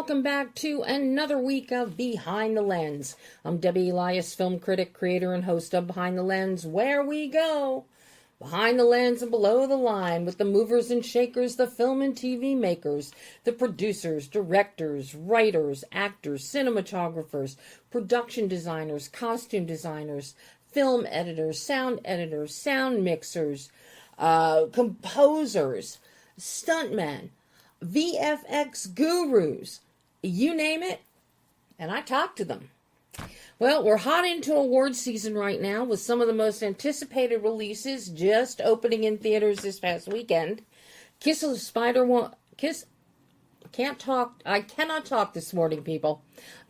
welcome back to another week of Behind the Lens. I'm Debbie Elias, film critic, creator, and host of Behind the Lens, where we go behind the lens and below the line with the movers and shakers, the film and TV makers, the producers, directors, writers, actors, cinematographers, production designers, costume designers, film editors, sound mixers, composers, stuntmen, VFX gurus, you name it, and I talk to them. Well, we're hot into award season right now with some of the most anticipated releases just opening in theaters this past weekend. I cannot talk this morning, people.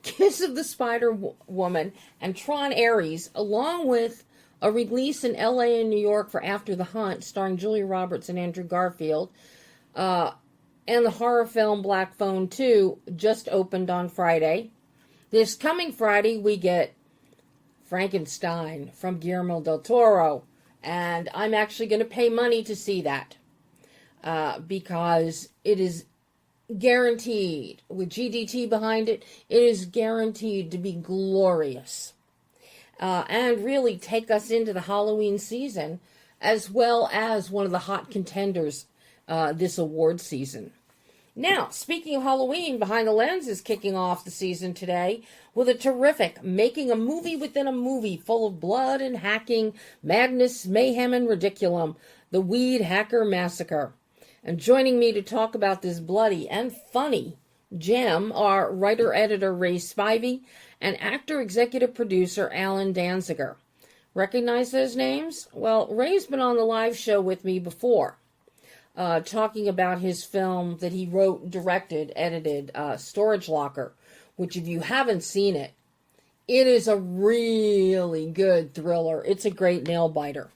Kiss of the Spider Woman and Tron Ares, along with a release in LA and New York for After the Hunt, starring Julia Roberts and Andrew Garfield, and the horror film Black Phone 2 just opened on Friday. This coming Friday, we get Frankenstein from Guillermo del Toro, and I'm actually going to pay money to see that because it is guaranteed, with GDT behind it, it is guaranteed to be glorious and really take us into the Halloween season, as well as one of the hot contenders this award season. Now, speaking of Halloween, Behind the Lens is kicking off the season today with a terrific Making a Movie Within a Movie full of blood and hacking, madness, mayhem, and ridiculum, the WEEDHACKER Massacre. And joining me to talk about this bloody and funny gem are writer-editor Ray Spivey and actor-executive producer Allen Danziger. Recognize those names? Well, Ray's been on the live show with me before. Talking about his film that he wrote, directed, edited, Storage Locker, which if you haven't seen it, it is a really good thriller. It's a great nail biter.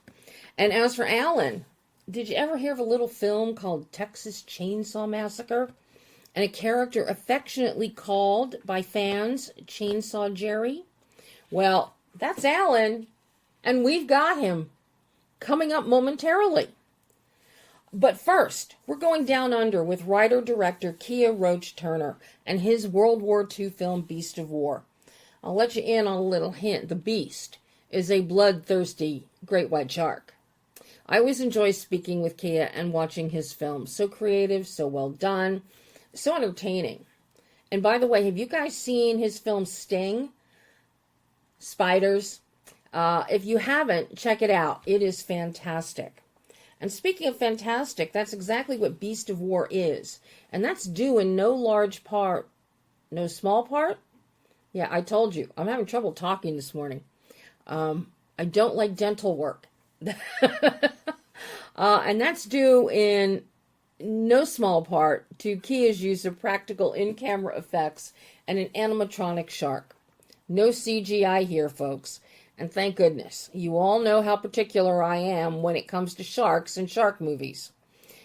And as for Alan, did you ever hear of a little film called Texas Chainsaw Massacre? And a character affectionately called by fans Chainsaw Jerry? Well, that's Alan, and we've got him coming up momentarily. But first, we're going down under with writer-director KIAH ROACHE-TURNER and his World War II film Beast of War. I'll let you in on a little hint. The Beast is a bloodthirsty great white shark. I always enjoy speaking with KIAH and watching his films. So creative, so well done, so entertaining. And by the way, have you guys seen his film Sting? Spiders? If you haven't, check it out. It is fantastic. And speaking of fantastic, that's exactly what Beast of War is. And that's due in no small part. Yeah, I told you. I'm having trouble talking this morning. I don't like dental work. And that's due in no small part to KIAH's use of practical in-camera effects and an animatronic shark. No CGI here, folks. And thank goodness. You all know how particular I am when it comes to sharks and shark movies.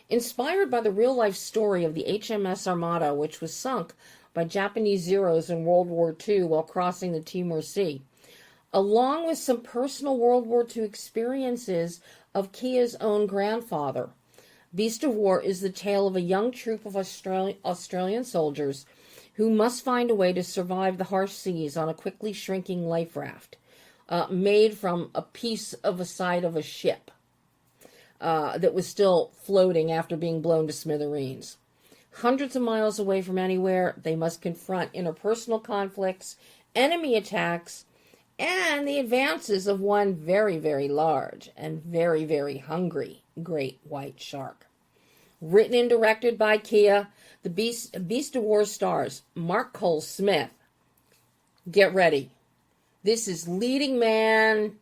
Inspired by the real-life story of the HMS Armada, which was sunk by Japanese Zeros in World War II while crossing the Timor Sea, along with some personal World War II experiences of KIAH's own grandfather, Beast of War is the tale of a young troop of Australian soldiers who must find a way to survive the harsh seas on a quickly shrinking life raft. Made from a piece of a side of a ship that was still floating after being blown to smithereens. Hundreds of miles away from anywhere, they must confront interpersonal conflicts, enemy attacks, and the advances of one very, very large and very, very hungry great white shark. Written and directed by KIAH, the Beast of War stars Mark Cole-Smith. Get ready. This is leading man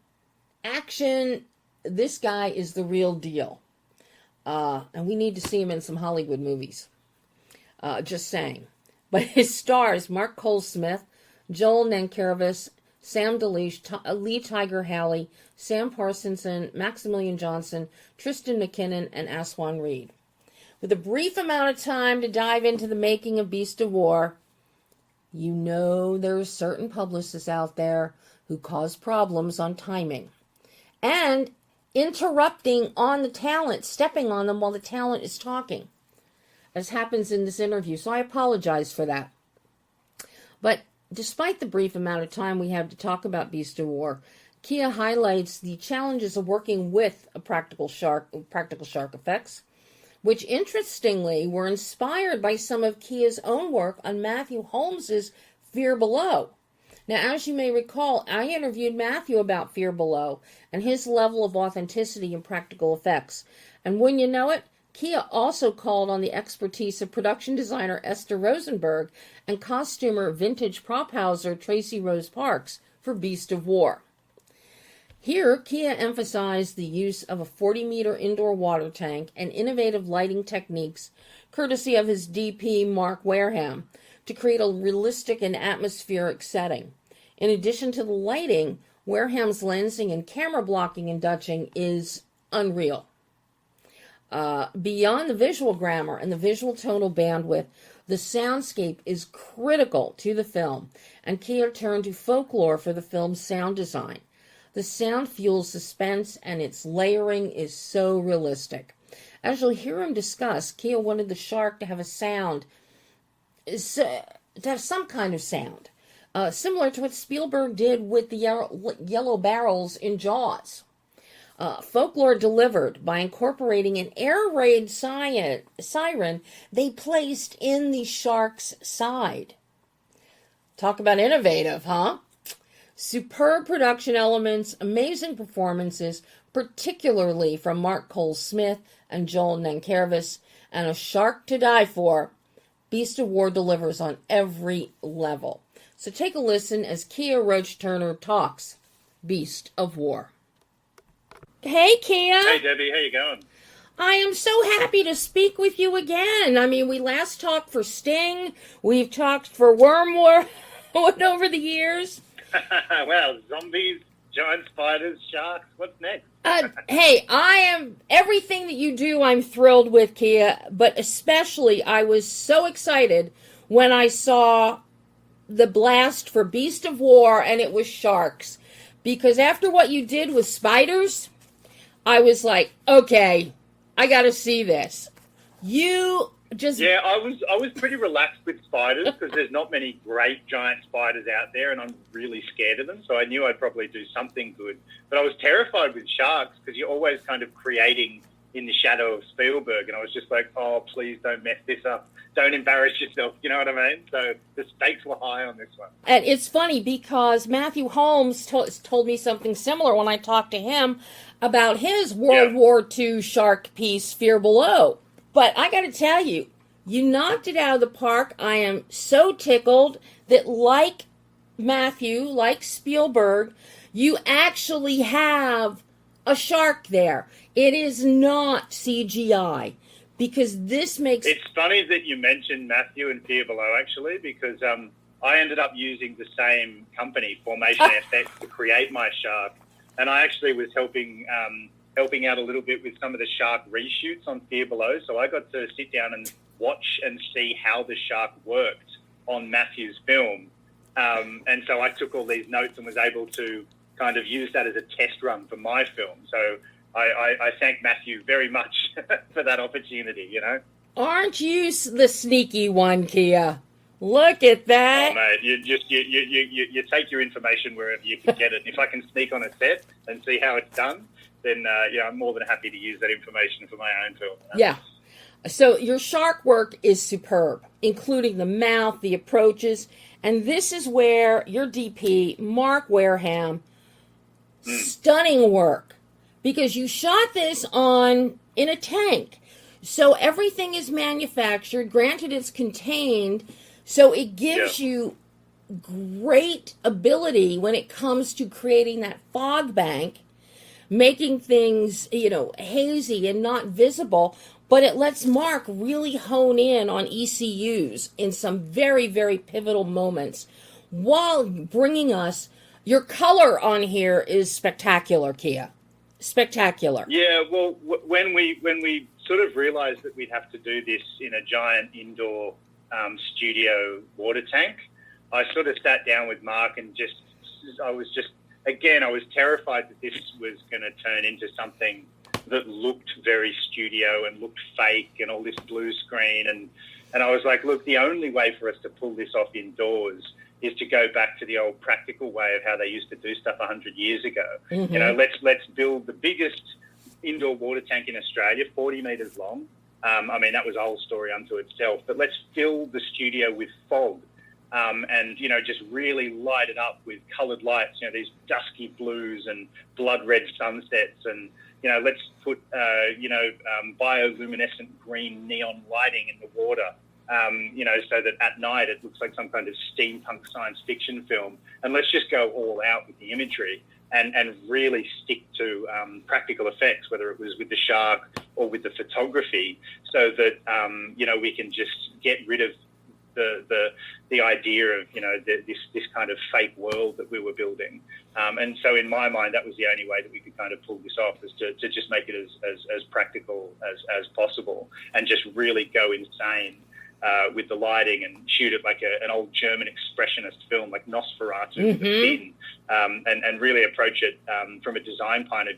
action. This guy is the real deal. And we need to see him in some Hollywood movies. Just saying. But his stars, Mark Cole-Smith, Joel Nankervis, Sam DeLeach, Lee Tiger Halley, Sam Parsonson, Maximilian Johnson, Tristan McKinnon, and Aswan Reed. With a brief amount of time to dive into the making of Beast of War, you know there are certain publicists out there who cause problems on timing and interrupting on the talent, stepping on them while the talent is talking, as happens in this interview. So I apologize for that. But despite the brief amount of time we have to talk about Beast of War, KIAH highlights the challenges of working with practical shark effects, which interestingly were inspired by some of KIAH's own work on Matthew Holmes's Fear Below. Now, as you may recall, I interviewed Matthew about Fear Below and his level of authenticity in practical effects. And when you know it, KIAH also called on the expertise of production designer Esther Rosenberg and costumer vintage prop houser Tracy Rose Parks for Beast of War. Here, KIAH emphasized the use of a 40-meter indoor water tank and innovative lighting techniques, courtesy of his DP Mark Wareham, to create a realistic and atmospheric setting. In addition to the lighting, Wareham's lensing and camera blocking and dutching is unreal. Beyond the visual grammar and the visual tonal bandwidth, the soundscape is critical to the film, and KIAH turned to folklore for the film's sound design. The sound fuels suspense, and its layering is so realistic. As you'll hear him discuss, KIAH wanted the shark to have a sound, to have some kind of sound, similar to what Spielberg did with the yellow barrels in Jaws. Folklore delivered by incorporating an air raid siren they placed in the shark's side. Talk about innovative, huh? Superb production elements, amazing performances, particularly from Mark Cole-Smith and Joel Nankervis, and a shark to die for. Beast of War delivers on every level. So take a listen as KIAH Roach-Turner talks Beast of War. Hey, KIAH. Hey, Debbie. How you going? I am so happy to speak with you again. I mean, we last talked for Sting. We've talked for Wormwood over the years. Well, zombies, giant spiders, sharks. What's next? Hey, I am everything that you do. I'm thrilled with, KIAH, but especially I was so excited when I saw the blast for Beast of War and it was sharks, because after what you did with spiders, I was like, okay, I got to see this. You just... Yeah, I was pretty relaxed with spiders because there's not many great giant spiders out there, and I'm really scared of them, so I knew I'd probably do something good. But I was terrified with sharks because you're always kind of creating in the shadow of Spielberg, and I was just like, oh, please don't mess this up. Don't embarrass yourself, you know what I mean? So the stakes were high on this one. And it's funny because Matthew Holmes told me something similar when I talked to him about his World War II shark piece, Fear Below. But I got to tell you, you knocked it out of the park. I am so tickled that, like Matthew, like Spielberg, you actually have a shark there. It is not CGI, because this makes... It's funny that you mentioned Matthew and Fear Below, actually, because I ended up using the same company, Formation FX, to create my shark. And I actually was helping out a little bit with some of the shark reshoots on Fear Below. So I got to sit down and watch and see how the shark worked on Matthew's film. And so I took all these notes and was able to kind of use that as a test run for my film. So I thank Matthew very much for that opportunity, you know. Aren't you the sneaky one, KIAH? Look at that. Oh, mate, you take your information wherever you can get it. And if I can sneak on a set and see how it's done, then, I'm more than happy to use that information for my own film. You know? Yeah. So your shark work is superb, including the mouth, the approaches, and this is where your DP, Mark Wareham, stunning work, because you shot this in a tank. So everything is manufactured. Granted, it's contained, so it gives you great ability when it comes to creating that fog bank, making things, hazy and not visible, but it lets Mark really hone in on ECUs in some very, very pivotal moments while bringing us... Your color on here is spectacular, KIAH. Spectacular. Yeah, well, when we sort of realized that we'd have to do this in a giant indoor studio water tank, I sort of sat down with Mark and I was terrified that this was going to turn into something that looked very studio and looked fake and all this blue screen. And I was like, look, the only way for us to pull this off indoors is to go back to the old practical way of how they used to do stuff 100 years ago. Mm-hmm. You know, let's build the biggest indoor water tank in Australia, 40 metres long. I mean, that was a whole story unto itself. But let's fill the studio with fog and, you know, just really light it up with coloured lights, you know, these dusky blues and blood red sunsets. And, you know, let's put, bioluminescent green neon lighting in the water, you know, so that at night it looks like some kind of steampunk science fiction film. And let's just go all out with the imagery and really stick to practical effects, whether it was with the shark or with the photography, so that, you know, we can just get rid of the idea of, you know, this kind of fake world that we were building. And so in my mind, that was the only way that we could kind of pull this off, is to just make it as practical as possible and just really go insane with the lighting and shoot it like an old German expressionist film like Nosferatu, mm-hmm. Thin, and really approach it from a design point of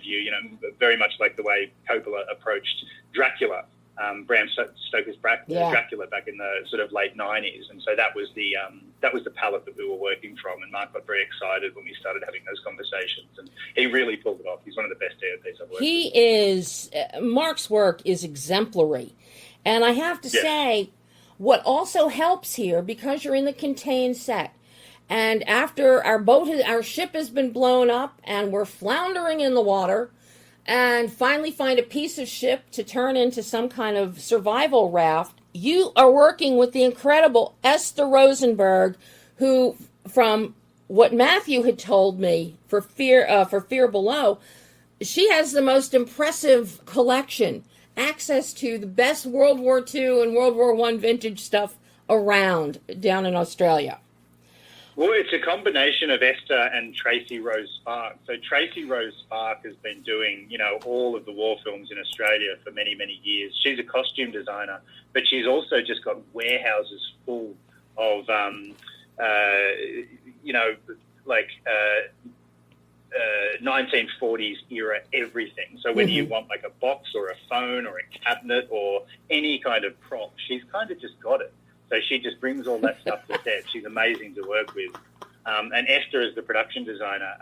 view, you know, very much like the way Coppola approached Dracula, Bram Stoker's Dracula back in the sort of late 90s. And so that was the palette that we were working from, and Mark got very excited when we started having those conversations, and he really pulled it off. He's one of the best DOPs I've worked with. Mark's work is exemplary. And I have to say, what also helps here, because you're in the contained set, and after our ship has been blown up and we're floundering in the water, and finally find a piece of ship to turn into some kind of survival raft, you are working with the incredible Esther Rosenberg, who, from what Matthew had told me for Fear Below, she has the most impressive collection, access to the best World War II and World War I vintage stuff around down in Australia. Well, it's a combination of Esther and Tracy Rose Spark. So Tracy Rose Spark has been doing, you know, all of the war films in Australia for many, many years. She's a costume designer, but she's also just got warehouses full of, 1940s era everything. So whether you want like a box or a phone or a cabinet or any kind of prop, she's kind of just got it. So she just brings all that stuff to set. She's amazing to work with. And Esther is the production designer.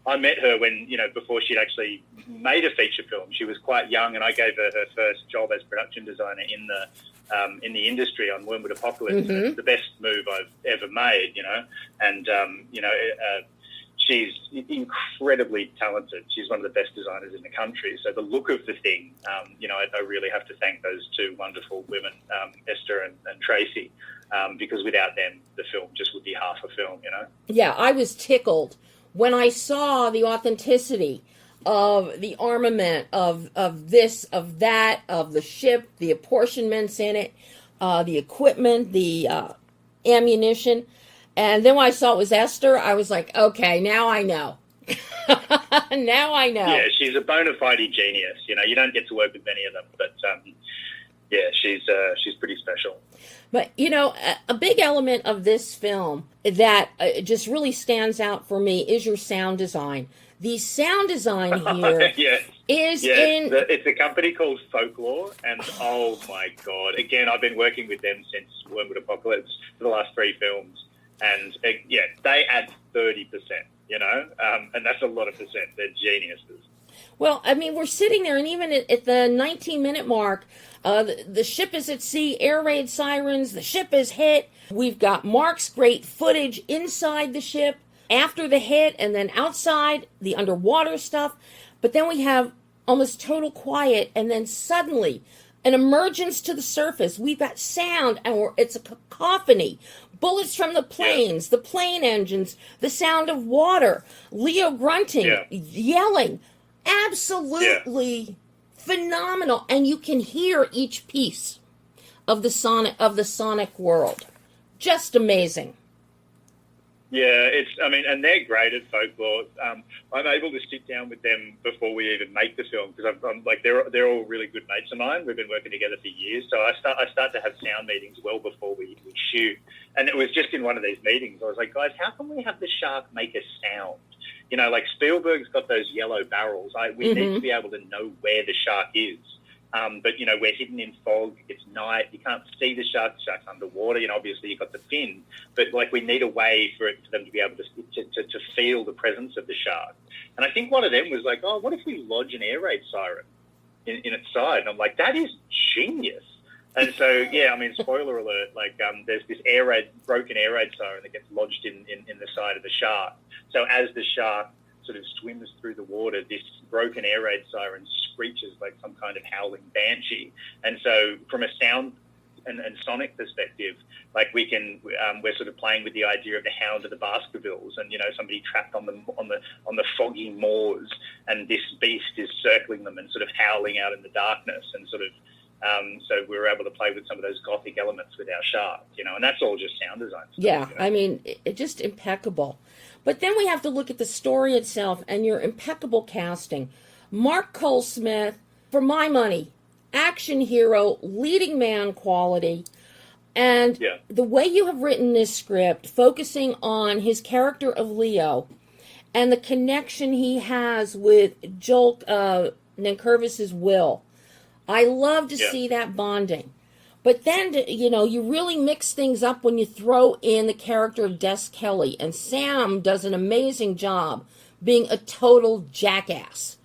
I met her when, you know, before she'd actually made a feature film. She was quite young, and I gave her her first job as production designer in the industry on Wormwood Apocalypse. Mm-hmm. It's the best move I've ever made, you know. And, she's incredibly talented. She's one of the best designers in the country. So the look of the thing, I really have to thank those two wonderful women, Esther and Tracy, because without them, the film just would be half a film, you know? Yeah, I was tickled when I saw the authenticity of the armament, of this, of that, of the ship, the apportionments in it, the equipment, the ammunition. And then when I saw it was Esther, I was like, okay, now I know. Now I know. Yeah, she's a bona fide genius. You know, you don't get to work with many of them, but she's pretty special. But, you know, a big element of this film that just really stands out for me is your sound design. The sound design here it's a company called Folklore, and oh my God, again, I've been working with them since Wormwood Apocalypse for the last 3 films. And, they add 30%, you know, and that's a lot of percent. They're geniuses. Well, I mean, we're sitting there, and even at the 19-minute mark, the ship is at sea, air raid sirens, the ship is hit. We've got Mark's great footage inside the ship, after the hit, and then outside, the underwater stuff. But then we have almost total quiet, and then suddenly an emergence to the surface. We've got sound, and it's a cacophony. Bullets from the planes, the plane engines, the sound of water, Leo grunting, yelling. Absolutely phenomenal. And you can hear each piece of the sonic world. Just amazing. Yeah, and they're great at Folklore. I'm able to sit down with them before we even make the film, because I'm like, they're all really good mates of mine. We've been working together for years, so I start to have sound meetings well before we shoot. And it was just in one of these meetings, I was like, guys, how can we have the shark make a sound? You know, like Spielberg's got those yellow barrels. We need to be able to know where the shark is. But, we're hidden in fog. It's night. You can't see the shark. The shark's underwater. Obviously you've got the fin. But, we need a way for them to be able to feel the presence of the shark. And I think one of them was like, oh, what if we lodge an air raid siren in its side? And I'm like, that is genius. And so, spoiler alert, there's this broken air raid siren that gets lodged in the side of the shark. So as the shark sort of swims through the water, this broken air raid siren screeches like some kind of howling banshee. And so from a sound and sonic perspective, we're sort of playing with the idea of the Hound of the Baskervilles and, somebody trapped on the foggy moors, and this beast is circling them and sort of howling out in the darkness, and sort of, so we were able to play with some of those gothic elements with our shark, and that's all just sound design stuff. Yeah, it's just impeccable. But then we have to look at the story itself and your impeccable casting. Mark Cole-Smith, for my money, action hero, leading man quality, and the way you have written this script, focusing on his character of Leo and the connection he has with Joel Nankervis's Will. I love to see that bonding. But then, you really mix things up when you throw in the character of Des Kelly. And Sam does an amazing job being a total jackass.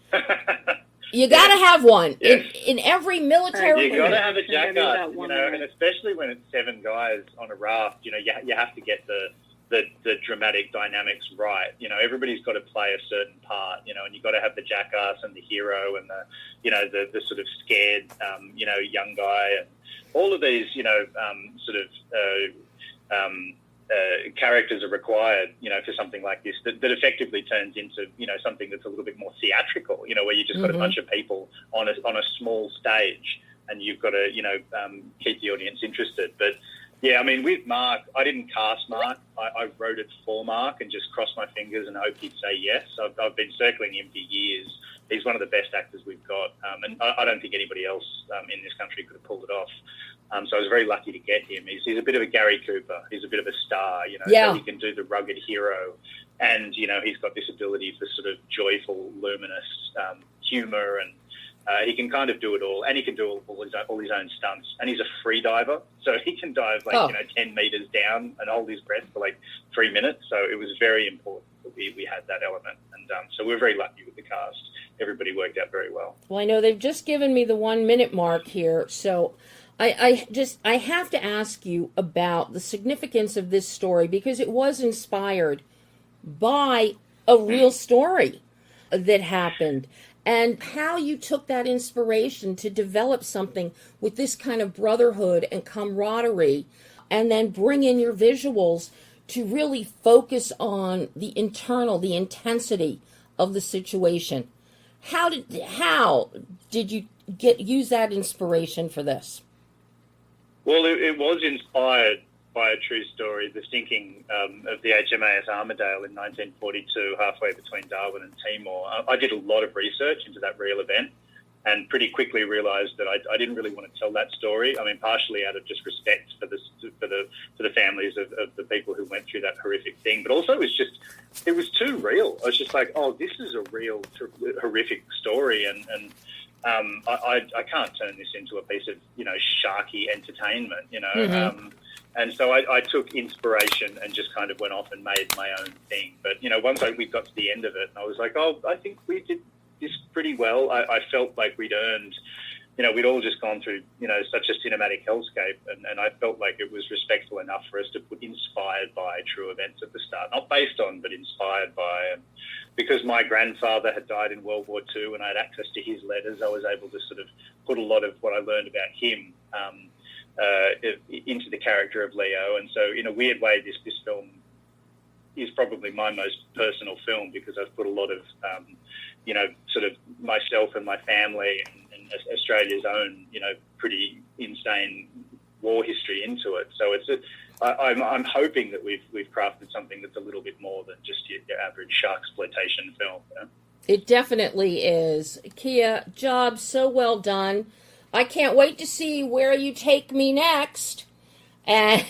You got to have one. Yes. In every military... You got to have a jackass, and especially when it's 7 guys on a raft, you have to get the dramatic dynamics right. Everybody's got to play a certain part, and you've got to have the jackass and the hero and the sort of scared, young guy, and all of these, characters are required, for something like this that effectively turns into, something that's a little bit more theatrical, where you just got a bunch of people on a small stage, and you've got to, keep the audience interested. But with Mark, I didn't cast Mark. I wrote it for Mark and just crossed my fingers and hoped he'd say yes. I've been circling him for years. He's one of the best actors we've got, and I don't think anybody else in this country could have pulled it off. So I was very lucky to get him. He's a bit of a Gary Cooper. He's a bit of a star, so he can do the rugged hero, and he's got this ability for sort of joyful, luminous humor, and he can kind of do it all, and he can do all his own stunts. And he's a free diver, so he can dive 10 meters down and hold his breath for 3 minutes. So it was very important that we had that element, and so we're very lucky with the cast. Everybody worked out very well. Well, I know they've just given me the 1 minute mark here, so I have to ask you about the significance of this story, because it was inspired by a real story that happened, and how you took that inspiration to develop something with this kind of brotherhood and camaraderie, and then bring in your visuals to really focus on the intensity of the situation. How did you use that inspiration for this? Well, it was inspired by a true story, the sinking of the HMAS Armidale in 1942, halfway between Darwin and Timor. I did a lot of research into that real event, and pretty quickly realised that I didn't really want to tell that story. Partially out of just respect for the families of the people who went through that horrific thing, but also it was too real. I was just like, oh, this is a real horrific story, and I can't turn this into a piece of sharky entertainment, and so I took inspiration and just kind of went off and made my own thing. But once we got to the end of it, I was like, oh, I think we did this pretty well. I felt like we'd earned, we'd all just gone through such a cinematic hellscape, and I felt like it was respectful enough for us to put inspired by true events at the start, not based on, but inspired by. And because my grandfather had died in World War II and I had access to his letters, I was able to sort of put a lot of what I learned about him into the character of Leo. And so in a weird way, this film is probably my most personal film, because I've put a lot of, sort of myself and my family and Australia's own, pretty insane war history into it. So I'm hoping that we've crafted something that's a little bit more than just your average sharksploitation film. It definitely is. KIAH, job so well done. I can't wait to see where you take me next. And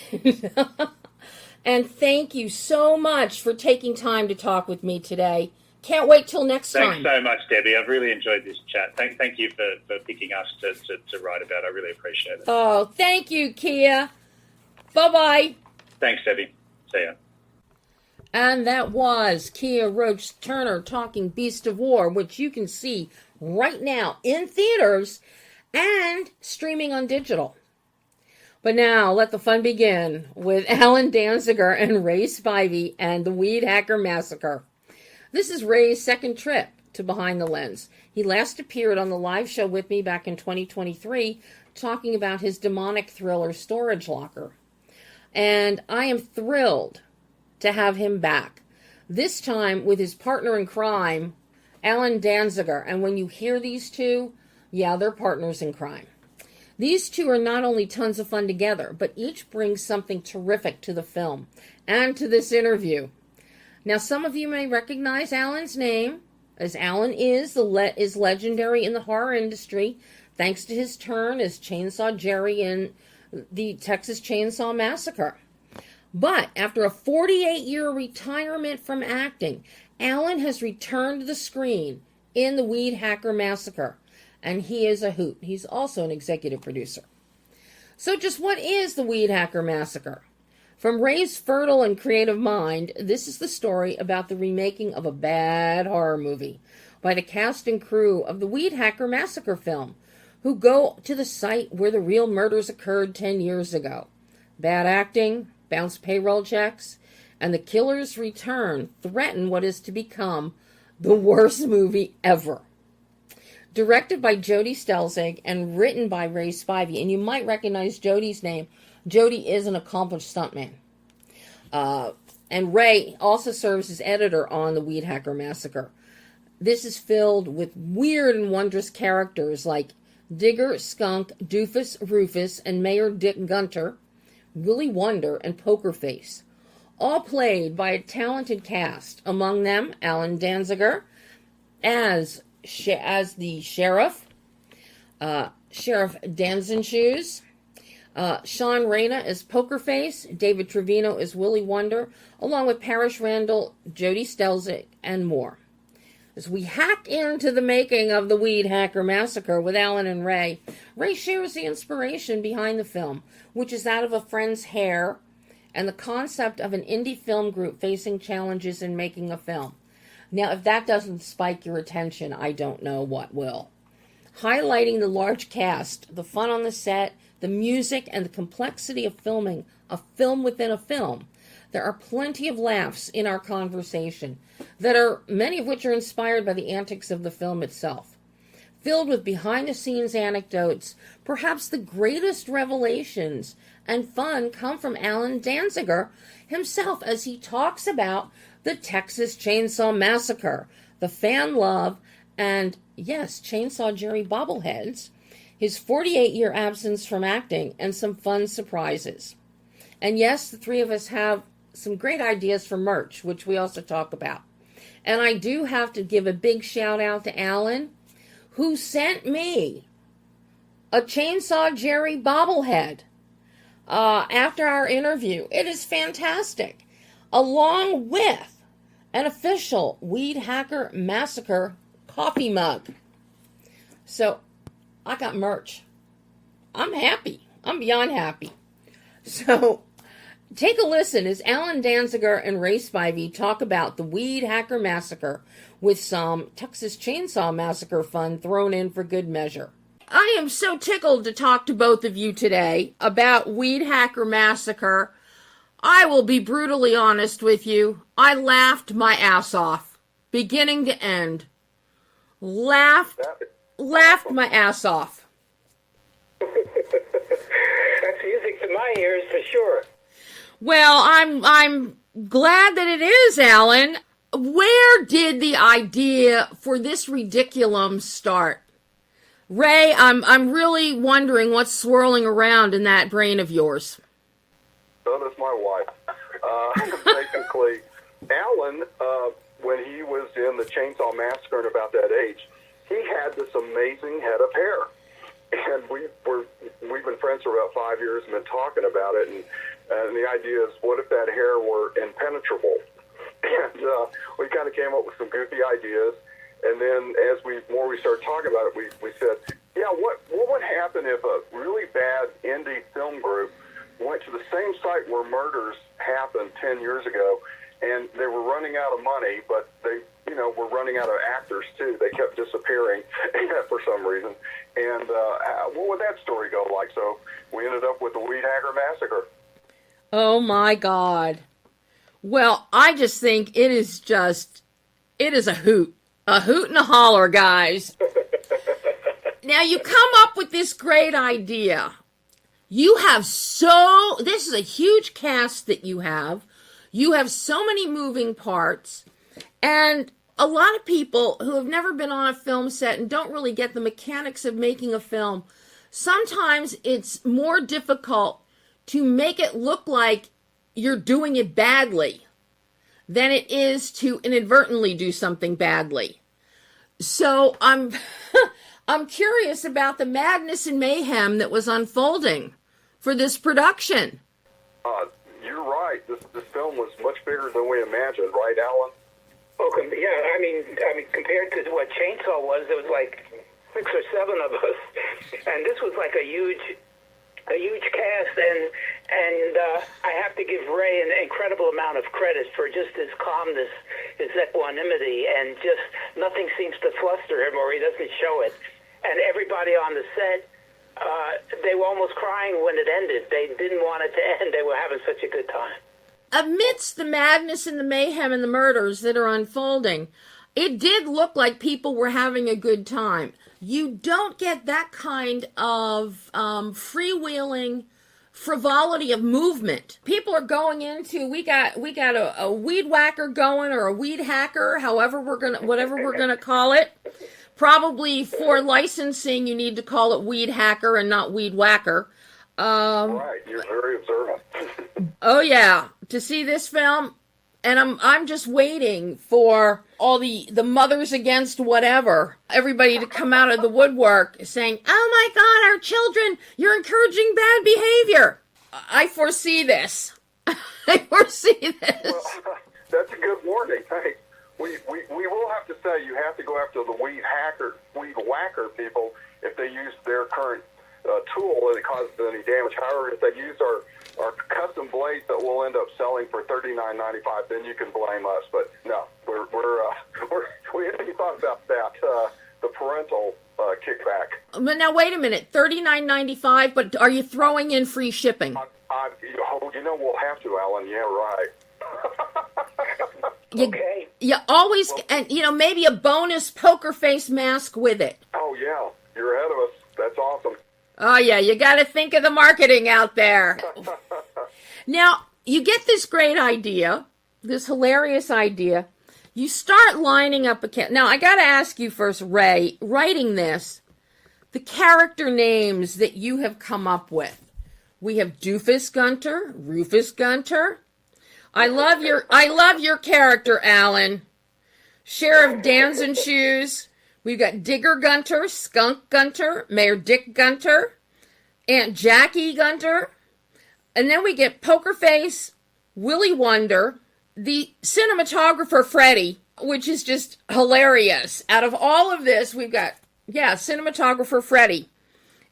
and thank you so much for taking time to talk with me today. Can't wait till next Thanks time. so much, Debbie. I've really enjoyed this chat. Thank you for picking us to write about. I really appreciate it. Oh, thank you, KIAH. Bye-bye. Thanks, Debbie. See ya. And that was KIAH Roache-Turner talking Beast of War, which you can see right now in theaters and streaming on digital. But now, let the fun begin with Allen Danziger and Ray Spivey and the WEEDHACKER Massacre. This is Ray's second trip to Behind the Lens. He last appeared on the live show with me back in 2023, talking about his demonic thriller Storage Locker. And I am thrilled to have him back, this time with his partner in crime, Allen Danziger. And when you hear these two, yeah, they're partners in crime. These two are not only tons of fun together, but each brings something terrific to the film and to this interview. Now, some of you may recognize Allen's name, as Allen is legendary in the horror industry, thanks to his turn as Chainsaw Jerry in the Texas Chainsaw Massacre. But after a 48-year retirement from acting, Allen has returned to the screen in the WEEDHACKER Massacre, and he is a hoot. He's also an executive producer. So just what is the WEEDHACKER Massacre? From Ray's fertile and creative mind, this is the story about the remaking of a bad horror movie by the cast and crew of the WEEDHACKER Massacre film, who go to the site where the real murders occurred 10 years ago. Bad acting, bounced payroll checks, and the killer's return threaten what is to become the worst movie ever. Directed by Jody Stelzig and written by Ray Spivey, and you might recognize Jody's name. Jody is an accomplished stuntman. And Ray also serves as editor on the WEEDHACKER Massacre. This is filled with weird and wondrous characters like Digger, Skunk, Doofus, Rufus, and Mayor Dick Gunter, Willy Wonder, and Poker Face, all played by a talented cast. Among them, Allen Danziger as the sheriff, Sheriff Danzenshoes, Sean Reyna as Poker Face, David Trevino as Willy Wonder, along with Parrish Randall, Jody Stelzig, and more. As we hack into the making of the WEEDHACKER Massacre with Allen and Ray, Ray shares the inspiration behind the film, which is that of a friend's hair and the concept of an indie film group facing challenges in making a film. Now, if that doesn't spike your attention, I don't know what will. Highlighting the large cast, the fun on the set, the music, and the complexity of filming a film within a film, there are plenty of laughs in our conversation, many of which are inspired by the antics of the film itself. Filled with behind-the-scenes anecdotes, perhaps the greatest revelations and fun come from Allen Danziger himself as he talks about the Texas Chainsaw Massacre, the fan love, and, yes, Chainsaw Jerry bobbleheads, his 48-year absence from acting, and some fun surprises. And yes, the three of us have some great ideas for merch, which we also talk about. And I do have to give a big shout out to Allen, who sent me a Chainsaw Jerry bobblehead after our interview. It is fantastic, along with an official WEEDHACKER Massacre coffee mug. So I got merch. I'm happy. I'm beyond happy. So take a listen as Allen Danziger and Ray Spivey talk about the WEEDHACKER Massacre with some Texas Chainsaw Massacre fun thrown in for good measure. I am so tickled to talk to both of you today about WEEDHACKER Massacre. I will be brutally honest with you. I laughed my ass off, beginning to end. Laughed my ass off. That's music to my ears for sure. Well, I'm glad that it is, Allen. Where did the idea for this ridiculum start? Ray, I'm really wondering what's swirling around in that brain of yours. So does my wife. Basically, Allen, when he was in the Chainsaw Massacre and about that age, he had this amazing head of hair. And we've been friends for about 5 years and been talking about it. And the idea is, what if that hair were impenetrable? And we kind of came up with some goofy ideas. And then as we started talking about it, we said, yeah, what would happen if a really bad indie film group went to the same site where murders happened 10 years ago, and they were running out of money, but they, were running out of actors too. They kept disappearing for some reason. And what would that story go like? So we ended up with the WEEDHACKER Massacre. Oh my God. Well, I just think it is a hoot. A hoot and a holler, guys. Now you come up with this great idea. You have this is a huge cast that you have. You have so many moving parts. And a lot of people who have never been on a film set and don't really get the mechanics of making a film, sometimes it's more difficult to make it look like you're doing it badly than it is to inadvertently do something badly. So I'm curious about the madness and mayhem that was unfolding for this production. You're right. This film was much bigger than we imagined, right, Alan? Oh, yeah. I mean, compared to what Chainsaw was, there was like 6 or 7 of us, and this was like a huge cast, and I have to give Ray an incredible amount of credit for just his calmness, his equanimity, and just nothing seems to fluster him, or he doesn't show it. And everybody on the set, they were almost crying when it ended. They didn't want it to end. They were having such a good time. Amidst the madness and the mayhem and the murders that are unfolding, it did look like people were having a good time. You don't get that kind of freewheeling frivolity of movement. People are going into, we got a weed whacker going, or a weed hacker, whatever we're gonna call it. Probably for licensing, you need to call it weed hacker and not weed whacker. Right, you're very observant. Oh yeah, to see this film, and I'm just waiting for all the mothers against whatever, everybody to come out of the woodwork saying, "Oh my God, our children, you're encouraging bad behavior." I foresee this. I foresee this. Well, that's a good warning. Hey, we will have to say you have to go after the weed whacker people if they use their current tool and it causes any damage. However, if they use our custom blades that we'll end up selling for $39.95, then you can blame us. But no, we haven't thought about that. The parental kickback. But now wait a minute, $39.95. But are you throwing in free shipping? We'll have to, Alan. Yeah, right. Okay. You always, and maybe a bonus poker face mask with it. Oh yeah, you're ahead of us. That's awesome. Oh yeah, you got to think of the marketing out there. Now, you get this great idea, this hilarious idea. You start lining up now, I got to ask you first, Ray, writing this, the character names that you have come up with. We have Doofus Gunter, Rufus Gunter. I love your character, Alan. Sheriff Dancing Shoes. We've got Digger Gunter, Skunk Gunter, Mayor Dick Gunter, Aunt Jackie Gunter. And then we get Poker Face, Willie Wonder, the cinematographer Freddie, which is just hilarious. Out of all of this, we've got, cinematographer Freddie.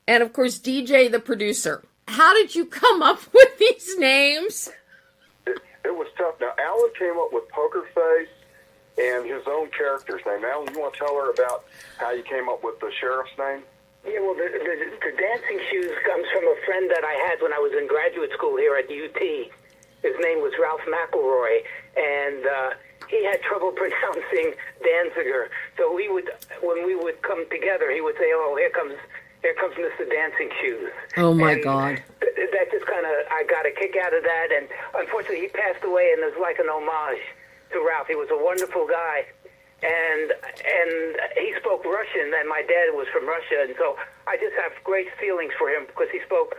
And of course, DJ the producer. How did you come up with these names? It was tough. Now, Alan came up with Poker Face and his own character's name. Alan, you want to tell her about how you came up with the sheriff's name? Yeah, well, the dancing shoes comes from a friend that I had when I was in graduate school here at UT. His name was Ralph McElroy, and he had trouble pronouncing Danziger. So when we would come together, he would say, "Oh, here comes Mr. Dancing Shoes." Oh my God! That just kind of, I got a kick out of that, and unfortunately, he passed away, and there's like an homage to Ralph. He was a wonderful guy. And he spoke Russian, and my dad was from Russia, and so I just have great feelings for him because he spoke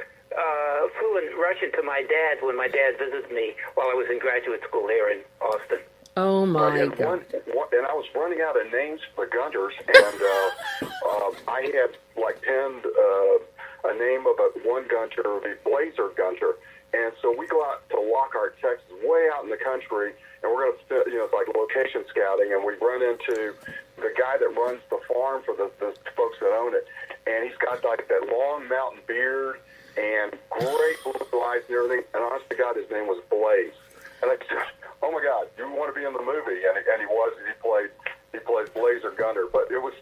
fluent Russian to my dad when my dad visited me while I was in graduate school here in Austin. Oh my God! And I was running out of names for Gunters, and I had like penned a name of one Gunter, the Blazer Gunter, And so we go out to Lockhart, Texas, way out in the country, and we're going to, it's like location scouting, and we run into the guy that runs the farm for the folks that own it. And he's got like that long mountain beard and great blue eyes and everything. And honest to God, his name was Blaze. And I said, "Oh my God, you want to be in the movie?" And he was. He played Blaze or Gunner. But it was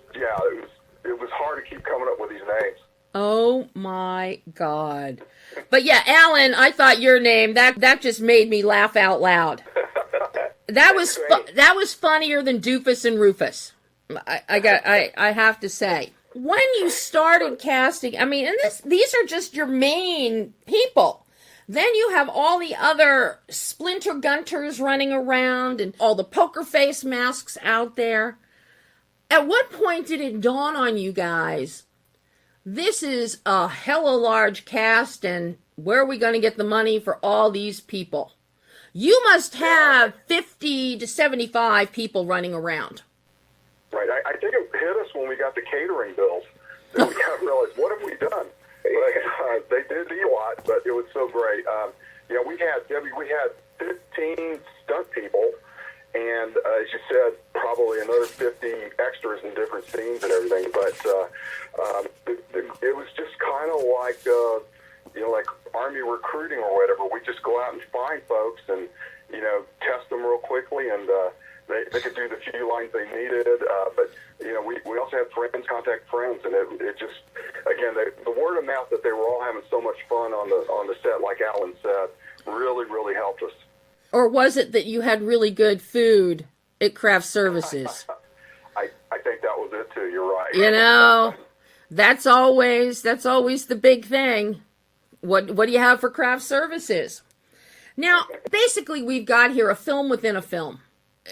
hard to keep coming up with these names. Oh my God. But yeah, Allen, I thought your name, that just made me laugh out loud. That was funnier than Doofus and Rufus. I have to say. When you started casting, I mean, and these are just your main people. Then you have all the other splinter gunters running around and all the poker face masks out there. At what point did it dawn on you guys, this is a hella large cast, and where are we going to get the money for all these people? You must have 50 to 75 people running around. Right. I think it hit us when we got the catering bills. Then we kind of realized, what have we done? They did eat a lot, but it was so great. We had 15 stunt people, and as you said, probably another 50 extras in different scenes and everything. But it was just kind of like, like Army recruiting or whatever. We just go out and find folks and, test them real quickly, and they could do the few lines they needed. But, we also had friends contact friends, and it just, again, the word of mouth that they were all having so much fun on the set, like Allen said, really, really helped us. Or was it that you had really good food at craft services? I think that was it too. You're right. That's always the big thing. What do you have for craft services? Now, basically, we've got here a film within a film.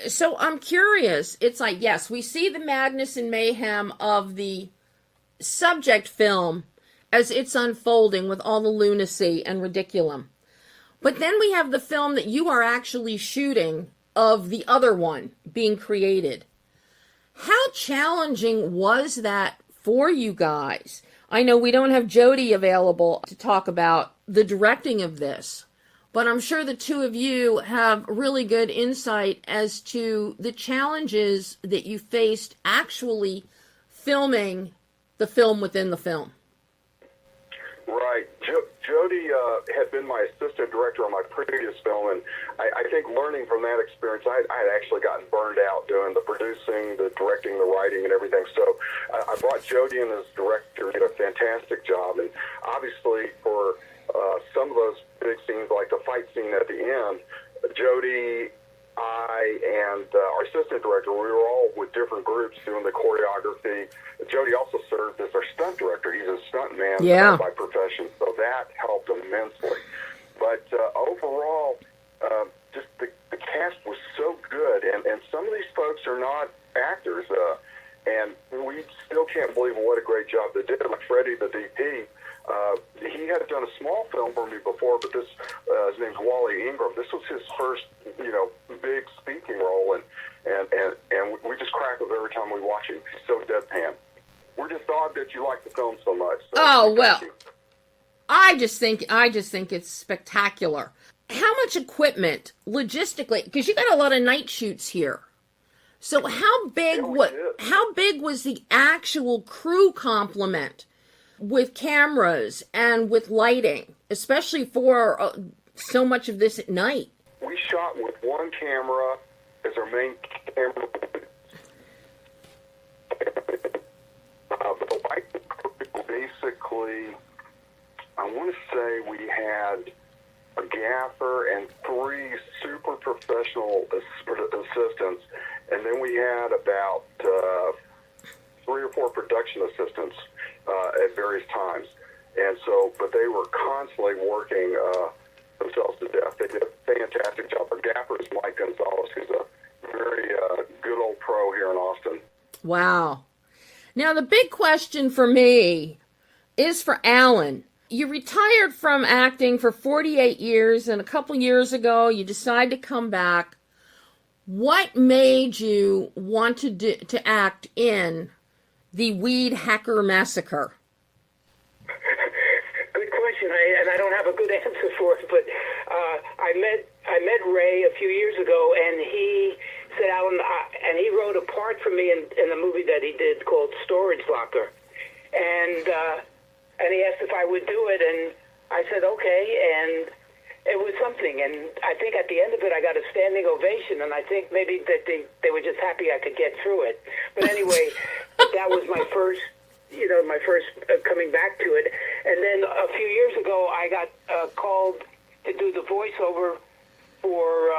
So I'm curious. It's like, yes, we see the madness and mayhem of the subject film as it's unfolding with all the lunacy and ridiculum. But then we have the film that you are actually shooting of the other one being created. How challenging was that for you guys? I know we don't have Jody available to talk about the directing of this, but I'm sure the two of you have really good insight as to the challenges that you faced actually filming the film within the film. Right. Jody had been my assistant director on my previous film, and I think learning from that experience, I had actually gotten burned out doing the producing, the directing, the writing, and everything. So I brought Jody in as director, did a fantastic job, and obviously for some of those big scenes, like the fight scene at the end, Jody, I, and our assistant director, we were all with different groups doing the choreography. Jody also served as our stunt director. He's a stunt man by profession, so that helped immensely. But overall, just the cast was so good, and some of these folks are not actors, and we still can't believe what a great job they did. Like Freddie, the DP, he had done a small film for me before, but this his name's Wally Ingram. This was his first, big speaking role, and we just crack up every time we watch him. He's so deadpan. We're just odd that you like the film so much. So I just think it's spectacular. How much equipment, logistically, because you got a lot of night shoots here. So how big was the actual crew complement with cameras and with lighting, especially for so much of this at night? We shot with one camera as our main camera. The lighting crew, basically, I want to say we had a gaffer and 3 super professional assistants, and then we had about 3 or 4 production assistants at various times. And so, but they were constantly working themselves to death. They did a fantastic job. Our gaffer is Mike Gonzalez, who's a very good old pro here in Austin. Wow. Now, the big question for me is for Allen. You retired from acting for 48 years, and a couple years ago, you decided to come back. What made you want to act in the WEEDHACKER Massacre? Good question. I don't have a good answer for it, but I met Ray a few years ago, and he said, Alan, and he wrote a part for me in the movie that he did called Storage Locker, and he asked if I would do it, and I said okay, and it was something, and I think at the end of it I got a standing ovation, and I think maybe that they were just happy I could get through it. But anyway, that was my first. My first coming back to it. And then a few years ago, I got called to do the voiceover for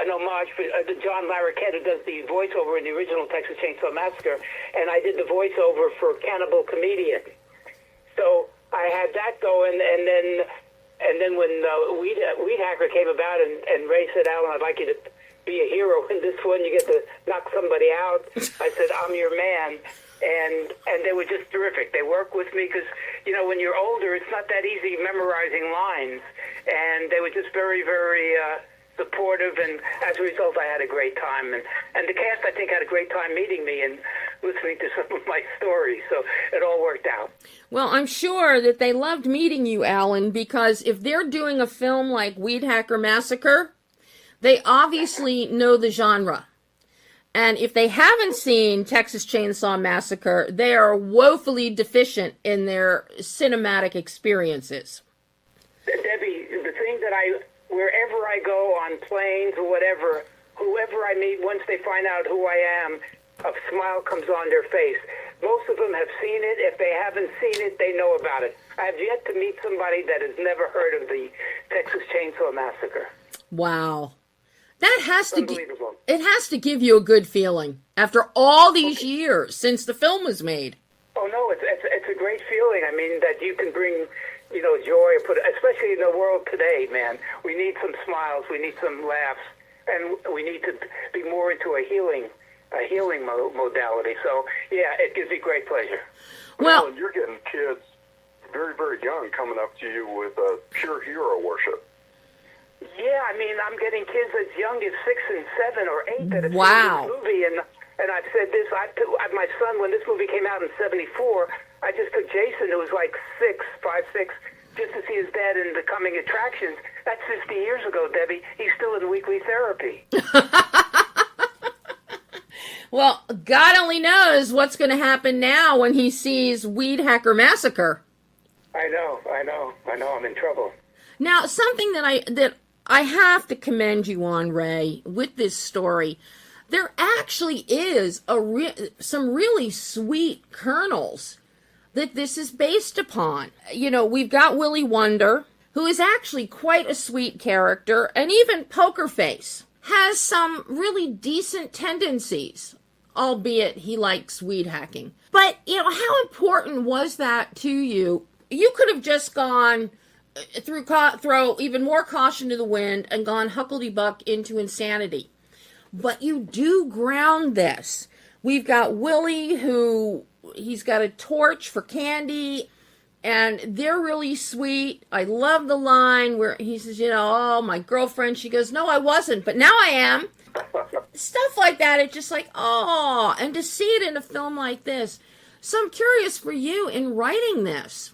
an homage for John Larroquette, who does the voiceover in the original Texas Chainsaw Massacre, and I did the voiceover for Cannibal Comedian. So I had that going, and then when WEEDHACKER came about, and Ray said, Alan, I'd like you to be a hero in this one. You get to knock somebody out. I said, I'm your man. And they were just terrific. They worked with me because, when you're older, it's not that easy memorizing lines. And they were just very, very supportive. And as a result, I had a great time. And the cast, I think, had a great time meeting me and listening to some of my stories. So it all worked out. Well, I'm sure that they loved meeting you, Alan, because if they're doing a film like WEEDHACKER Massacre, they obviously know the genre. And if they haven't seen Texas Chainsaw Massacre, they are woefully deficient in their cinematic experiences. Debbie, the thing that wherever I go on planes or whatever, whoever I meet, once they find out who I am, a smile comes on their face. Most of them have seen it. If they haven't seen it, they know about it. I have yet to meet somebody that has never heard of the Texas Chainsaw Massacre. Wow. That has to it has to give you a good feeling after all these years since the film was made. Oh no, it's a great feeling. I mean that you can bring, joy, especially in the world today, man. We need some smiles, we need some laughs, and we need to be more into a healing modality. So yeah, it gives me great pleasure. Well, you're getting kids very, very young coming up to you with pure hero worship. Yeah, I mean, I'm getting kids as young as 6 and 7 or 8 that have seen this movie, and I've said this. My son, when this movie came out in '74, I just took Jason, who was like 5, 6, just to see his dad in the coming attractions. That's 50 years ago, Debbie. He's still in weekly therapy. Well, God only knows what's going to happen now when he sees WEEDHACKER Massacre. I know. I'm in trouble. Now, something that I have to commend you on, Ray, with this story, there actually is some really sweet kernels that this is based upon. We've got Willy Wonder, who is actually quite a sweet character, and even Poker Face has some really decent tendencies, albeit he likes weed hacking. But, how important was that to you? You could have just gone throw even more caution to the wind and gone huckledybuck into insanity. But you do ground this. We've got Willie, he's got a torch for candy, and they're really sweet. I love the line where he says, oh, my girlfriend. She goes, no, I wasn't, but now I am. Stuff like that. It's just like, oh, and to see it in a film like this. So I'm curious for you in writing this.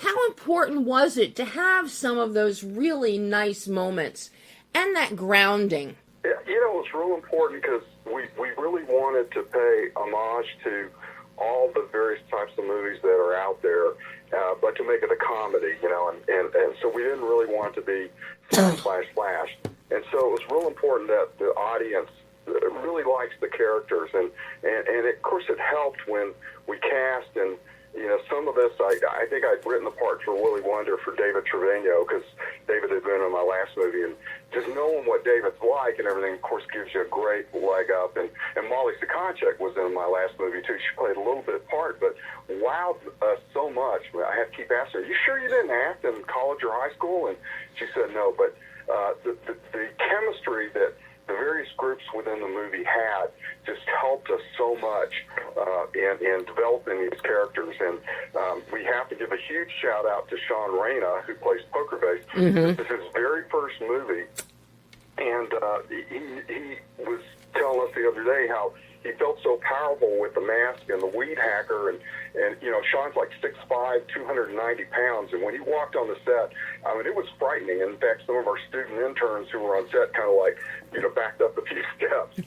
How important was it to have some of those really nice moments and that grounding? It was real important because we really wanted to pay homage to all the various types of movies that are out there, but to make it a comedy, and so we didn't really want it to be flash. And so it was real important that the audience really likes the characters, and of course it helped when we cast and some of this, I think I'd written the part for Willy Wonder for David Trevino because David had been in my last movie, and just knowing what David's like and everything, of course, gives you a great leg up. And Molly Sakonchek was in my last movie too. She played a little bit part, but wowed us so much. I had to keep asking her, "You sure you didn't act in college or high school?" And she said no. But the chemistry that the various groups within the movie had just helped us so much in developing these characters. And we have to give a huge shout out to Sean Reyna, who plays Poker Face. Mm-hmm. This is his very first movie, and he was telling us the other day how he felt so powerful with the mask and the weed hacker, and Sean's like 6'5", 290 pounds, and when he walked on the set, I mean, it was frightening. In fact, some of our student interns who were on set kind of like, backed up a few steps.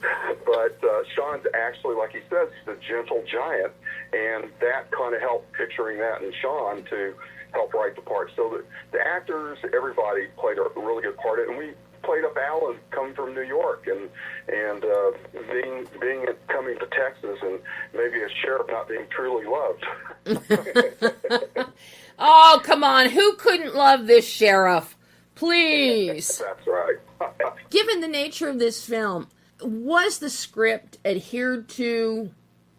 But Sean's actually, like he says, he's a gentle giant, and that kind of helped picturing that in Sean to help write the part. So the actors, everybody played a really good part, and we played up Allen coming from New York and being coming to Texas and maybe a sheriff not being truly loved. Oh, come on. Who couldn't love this sheriff? Please. That's right. Given the nature of this film, was the script adhered to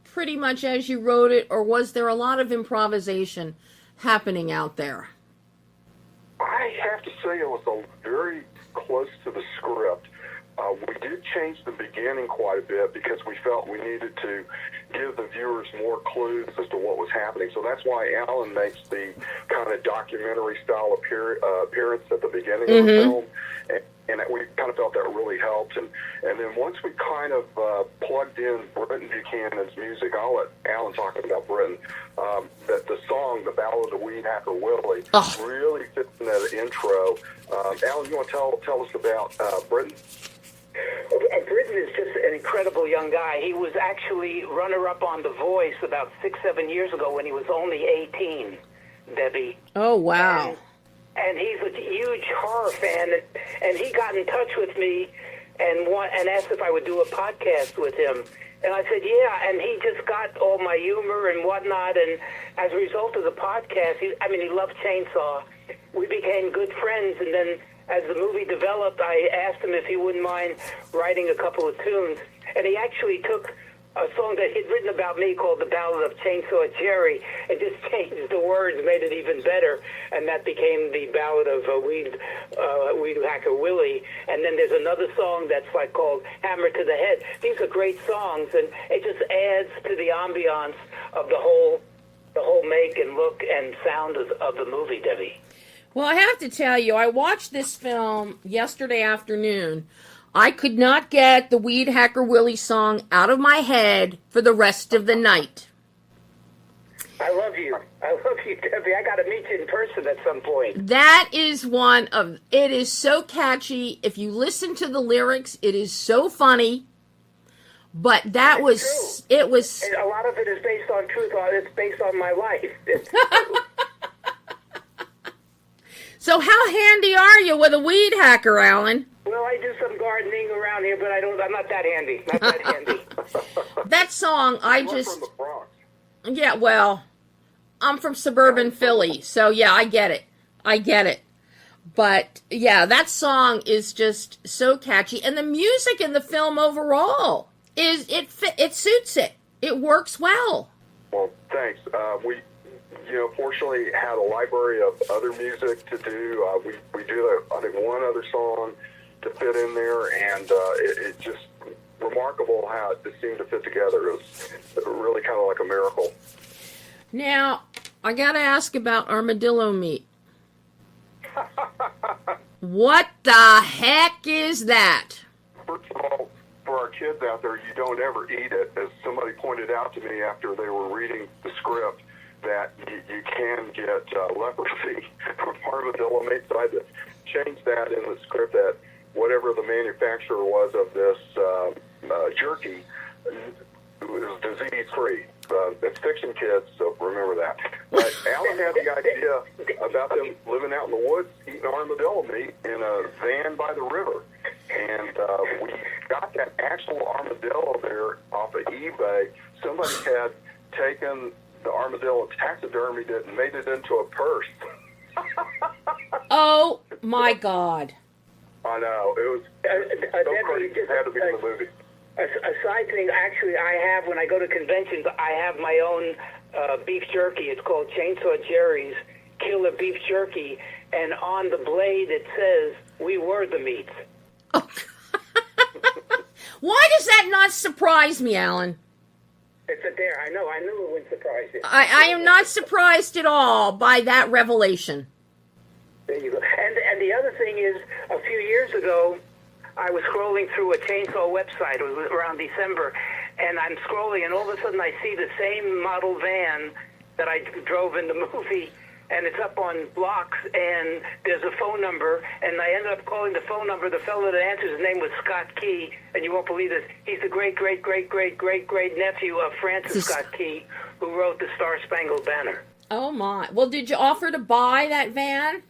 pretty much as you wrote it, or was there a lot of improvisation happening out there? I have to say it was very close to the script. We did change the beginning quite a bit because we felt we needed to give the viewers more clues as to what was happening. So that's why Allen makes the kind of documentary style appearance at the beginning of the film. And we kind of felt that really helped. And then once we kind of plugged in Britton Buchanan's music, I'll let Allen talk about Britton, that the song, The Ballad of WEEDHACKER Willie, really fits in that intro. Allen, you want to tell us about Britton? Britton is just an incredible young guy. He was actually runner-up on The Voice about 6-7 years ago when he was only 18, Debbie. Oh, wow. And he's a huge horror fan, and he got in touch with me and asked if I would do a podcast with him. And I said, yeah, and he just got all my humor and whatnot, and as a result of the podcast, he loved Chainsaw. We became good friends, and then as the movie developed, I asked him if he wouldn't mind writing a couple of tunes, and he actually took a song that he'd written about me called The Ballad of Chainsaw Jerry and just changed the words, made it even better, and that became the Ballad of WEEDHACKER Willie. And then there's another song that's like called Hammer to the Head. These are great songs, and it just adds to the ambiance of the whole make and look and sound of the movie, Debbie. Well, I have to tell you, I watched this film yesterday afternoon. I could not get the WEEDHACKER Willie song out of my head for the rest of the night. I love you, Debbie. I got to meet you in person at some point. That is it is so catchy. If you listen to the lyrics, it is so funny. But that was, true. It was... And a lot of it is based on truth. It's based on my life. It's true. So how handy are you with a weed hacker, Allen? Well, I do some gardening around here, but I'm not that handy. Not that handy. That song, I'm from the Bronx. Yeah, well, I'm from suburban Philly, so yeah, I get it. But yeah, that song is just so catchy, and the music in the film overall it suits it. It works well. Well, thanks. We fortunately had a library of other music to do. We do, I think, one other song to fit in there, and it just remarkable how it just seemed to fit together. It was really kind of like a miracle. Now, I got to ask about armadillo meat. What the heck is that? First of all, for our kids out there, you don't ever eat it. As somebody pointed out to me after they were reading the script, that you can get leprosy from armadillo meat. So I had to change that in the script that whatever the manufacturer was of this jerky was disease-free. It's fiction, kids, so remember that. But Allen had the idea about them living out in the woods eating armadillo meat in a van by the river. And we got that actual armadillo there off of eBay. Somebody had taken the armadillo, taxidermied it, and made it into a purse. Oh, my God. I know. It was so crazy. It had to be in the movie. A side thing, actually, I have, when I go to conventions, I have my own beef jerky. It's called Chainsaw Jerry's Killer Beef Jerky. And on the blade, it says, "We were the meats." Oh. Why does that not surprise me, Allen? It's a dare. I know. I knew it wouldn't surprise you. I am not surprised at all by that revelation. There you go. And the other thing is, a few years ago, I was scrolling through a chainsaw website. It was around December, and I'm scrolling, and all of a sudden I see the same model van that I drove in the movie, and it's up on blocks, and there's a phone number, and I ended up calling the phone number. The fellow that answers, his name was Scott Key, and you won't believe this. He's the great nephew of Francis Scott Key, who wrote the Star Spangled Banner. Oh my! Well, did you offer to buy that van?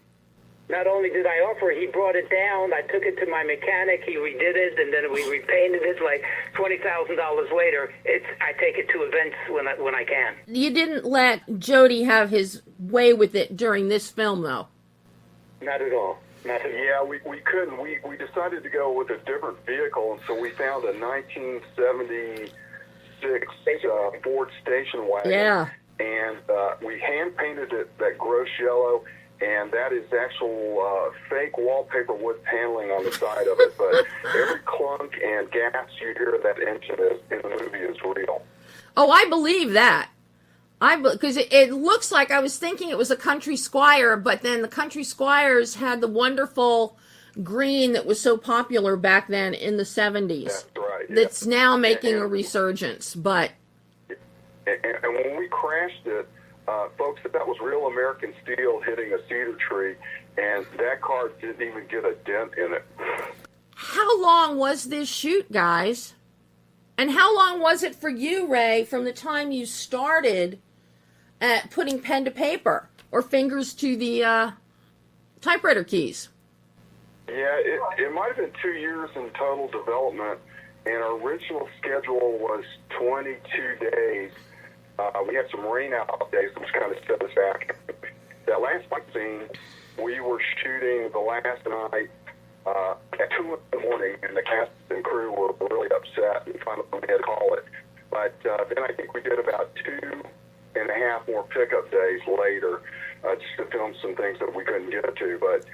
Not only did I offer, he brought it down. I took it to my mechanic. He redid it, and then we repainted it. Like $20,000 later, I take it to events when I can. You didn't let Jody have his way with it during this film, though. Not at all. Not at all. Yeah, we couldn't. We decided to go with a different vehicle, and so we found a 1976 Ford station wagon. Yeah. And we hand painted it that gross yellow. And that is actual fake wallpaper wood paneling on the side of it. But every clunk and gas you hear that engine in the movie is real. Oh, I believe that. Because it looks like, I was thinking it was a Country Squire, but then the Country Squires had the wonderful green that was so popular back then in the 70s. That's right. Yeah. That's now making a resurgence. But and when we crashed it, folks, that was real American steel hitting a cedar tree, and that car didn't even get a dent in it. how long was this shoot, guys? And how long was it for you, Ray, from the time you started at putting pen to paper or fingers to the typewriter keys? Yeah, it might have been 2 years in total development, and our original schedule was 22 days. We had some rain out days, which kind of set us back. That last fight scene, we were shooting the last night at 2 in the morning, and the cast and crew were really upset and finally had to call it. But then I think we did about 2.5 more pickup days later just to film some things that we couldn't get to. But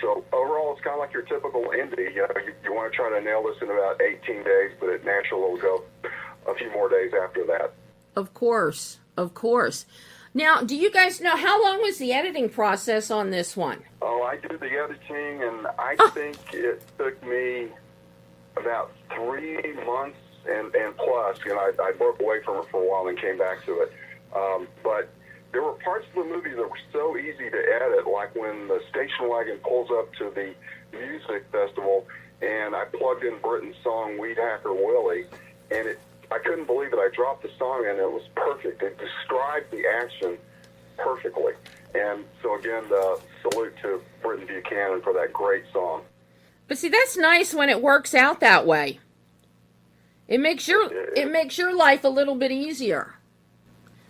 so overall, it's kind of like your typical indie. You want to try to nail this in about 18 days, but it naturally will go a few more days after that. Of course, of course. Now, do you guys know how long was the editing process on this one? Oh, I did the editing, and I think it took me about 3 months and plus. You know, I broke away from it for a while and came back to it. But there were parts of the movie that were so easy to edit, like when the station wagon pulls up to the music festival, and I plugged in Britain's song "WEEDHACKER Willie," and I couldn't believe it. I dropped the song, and it was perfect. It described the action perfectly. And so, again, salute to Britton Buchanan for that great song. But see, that's nice when it works out that way. It makes your life a little bit easier.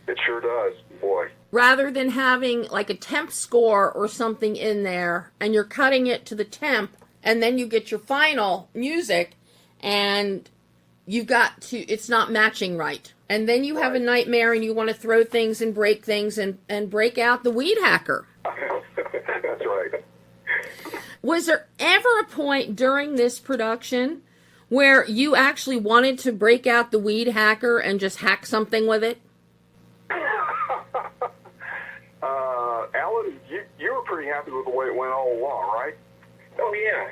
It sure does, boy. Rather than having like a temp score or something in there, and you're cutting it to the temp, and then you get your final music, and you've got to, it's not matching right. And then you have a nightmare and you want to throw things and break things and break out the weed hacker. That's right. Was there ever a point during this production where you actually wanted to break out the weed hacker and just hack something with it? Alan, you were pretty happy with the way it went all along, right? Oh, yeah.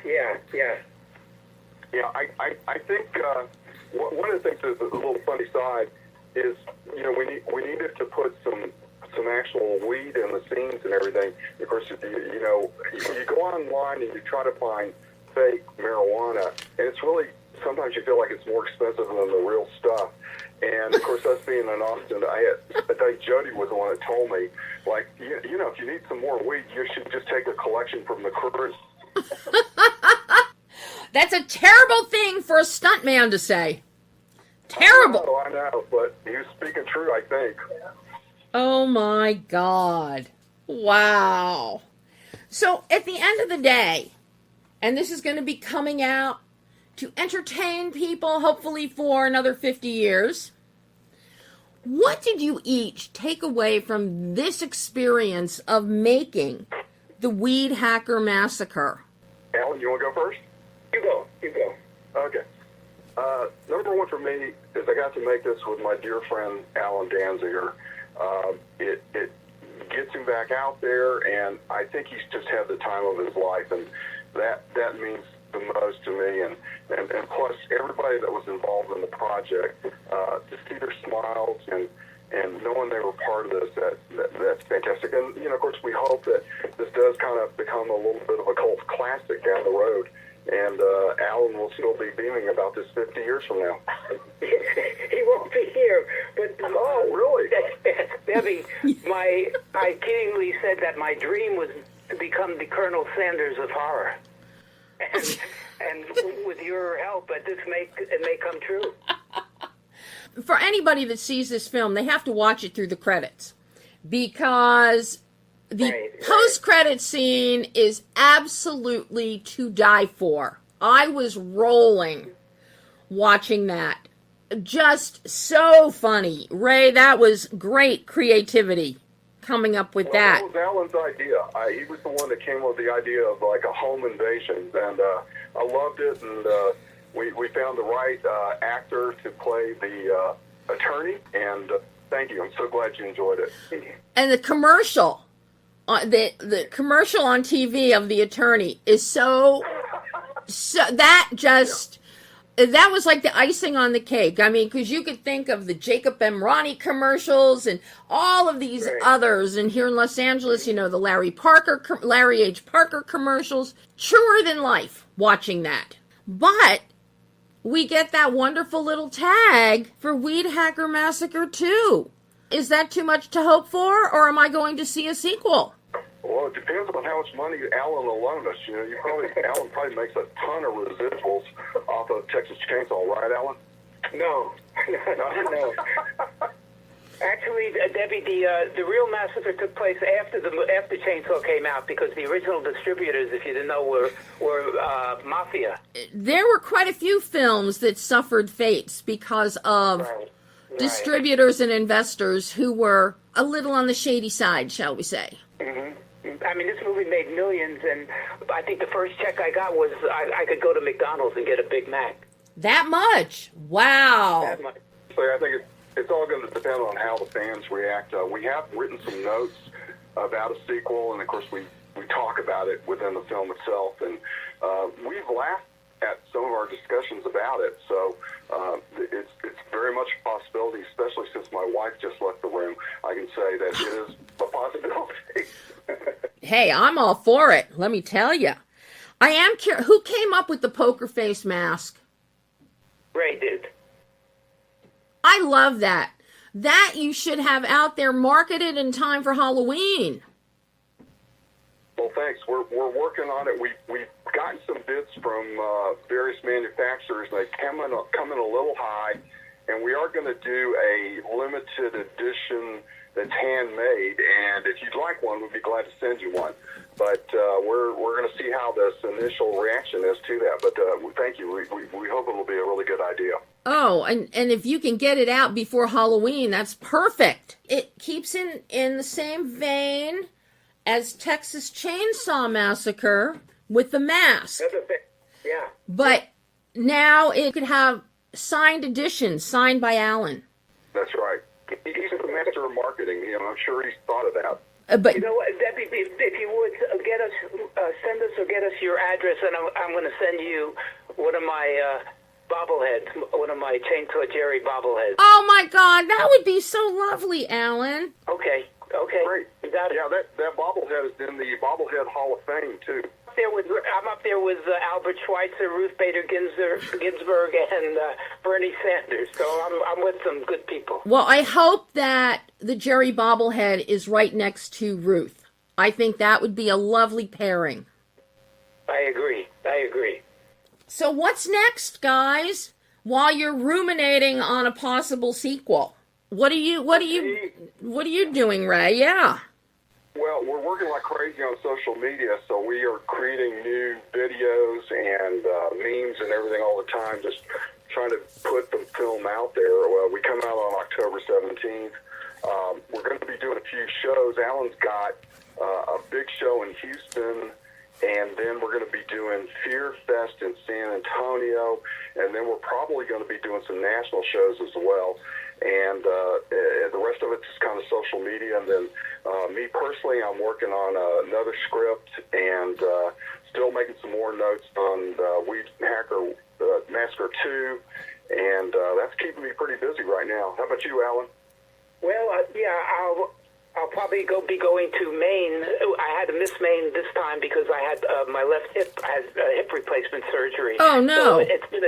Yeah, I think one of the things that's a little funny side is, you know, we needed to put some actual weed in the scenes and everything. Of course, you go online and you try to find fake marijuana, and it's really, sometimes you feel like it's more expensive than the real stuff. And of course, us being in Austin, I think Jody was the one that told me, like, you know, if you need some more weed, you should just take a collection from the crew. That's a terrible thing for a stuntman to say. Terrible. I know, but he was speaking true, I think. Oh my God. Wow. So at the end of the day, and this is going to be coming out to entertain people, hopefully for another 50 years, what did you each take away from this experience of making the WEEDHACKER Massacre? Alan, you want to go first? You go. Okay. Number one for me is I got to make this with my dear friend Allen Danziger. It gets him back out there, and I think he's just had the time of his life, and that means the most to me, and plus everybody that was involved in the project, to see their smiles and knowing they were part of this, that's fantastic. And, of course, we hope that this does kind of become a little bit of a cult classic down the road, and Allen will still be beaming about this 50 years from now. He won't be here, but oh, really? Debbie, I kiddingly said that my dream was to become the Colonel Sanders of horror, and with your help, it may come true. For anybody that sees this film, they have to watch it through the credits, because the post-credit scene is absolutely to die for. I was rolling watching that. Just so funny. Ray, that was great creativity coming up with that. That was Allen's idea. He was the one that came up with the idea of like a home invasion, and I loved it, and we found the right actor to play the attorney, and thank you. I'm so glad you enjoyed it. And the commercial, the commercial on TV of the attorney is so that just... That was like the icing on the cake. I mean, because you could think of the Jacob M. Ronnie commercials and all of these others. And here in Los Angeles, the Larry H. Parker commercials. Truer than life watching that. But we get that wonderful little tag for Weedhacker Massacre 2. Is that too much to hope for, or am I going to see a sequel? Well, it depends on how much money Allen will loan us. Allen probably makes a ton of residuals off of Texas Chainsaw, right, Allen? No. Actually, Debbie, the real massacre took place after Chainsaw came out, because the original distributors, if you didn't know, were Mafia. There were quite a few films that suffered fates because of distributors and investors who were a little on the shady side, shall we say. Mm-hmm. I mean, this movie made millions, and I think the first check I got was I could go to McDonald's and get a Big Mac. That much? Wow. That much. So I think it's all going to depend on how the fans react. We have written some notes about a sequel, and of course we talk about it within the film itself, and we've laughed at some of our discussions about it. So it's very much a possibility, especially since my wife just left the room. I can say that it is a possibility. Hey, I'm all for it, let me tell you. I am curious, who came up with the poker face mask? Ray did. I love that. That you should have out there marketed in time for Halloween. Well, thanks. We're working on it. We've gotten some bids from various manufacturers. They come in a little high, and we are going to do a limited edition that's handmade. And if you'd like one, we'd be glad to send you one. But we're going to see how this initial reaction is to that. But thank you. We hope it will be a really good idea. Oh, and if you can get it out before Halloween, that's perfect. It keeps in the same vein as Texas Chainsaw Massacre with the mask. Yeah. But now it could have signed editions, signed by Allen. That's right. He's the master of marketing. I'm sure he's thought of that. But you know what, Debbie, if you would send us or get us your address, and I'm going to send you one of my bobbleheads, one of my Chainsaw Jerry bobbleheads. Oh my God, that would be so lovely, Allen. Okay. Great. Yeah, that bobblehead is in the Bobblehead Hall of Fame too. I'm up there with Albert Schweitzer, Ruth Bader Ginsburg, and Bernie Sanders. So I'm with some good people. Well, I hope that the Jerry bobblehead is right next to Ruth. I think that would be a lovely pairing. I agree. So what's next, guys? While you're ruminating on a possible sequel, what are you doing, Ray? Yeah. Well, we're working like crazy on social media, so we are creating new videos and memes and everything all the time, just trying to put the film out there. Well, we come out on October 17th. We're going to be doing a few shows. Allen's got a big show in Houston, and then we're going to be doing Fear Fest in San Antonio, and then we're probably going to be doing some national shows as well. And the rest of it's just kind of social media. And then me personally, I'm working on another script and still making some more notes on Weed Hacker Massacre 2, and that's keeping me pretty busy right now. How about you, Alan? Well, I'll probably be going to Maine. I had to miss Maine this time because I had my left hip has hip replacement surgery. Oh no! So it's been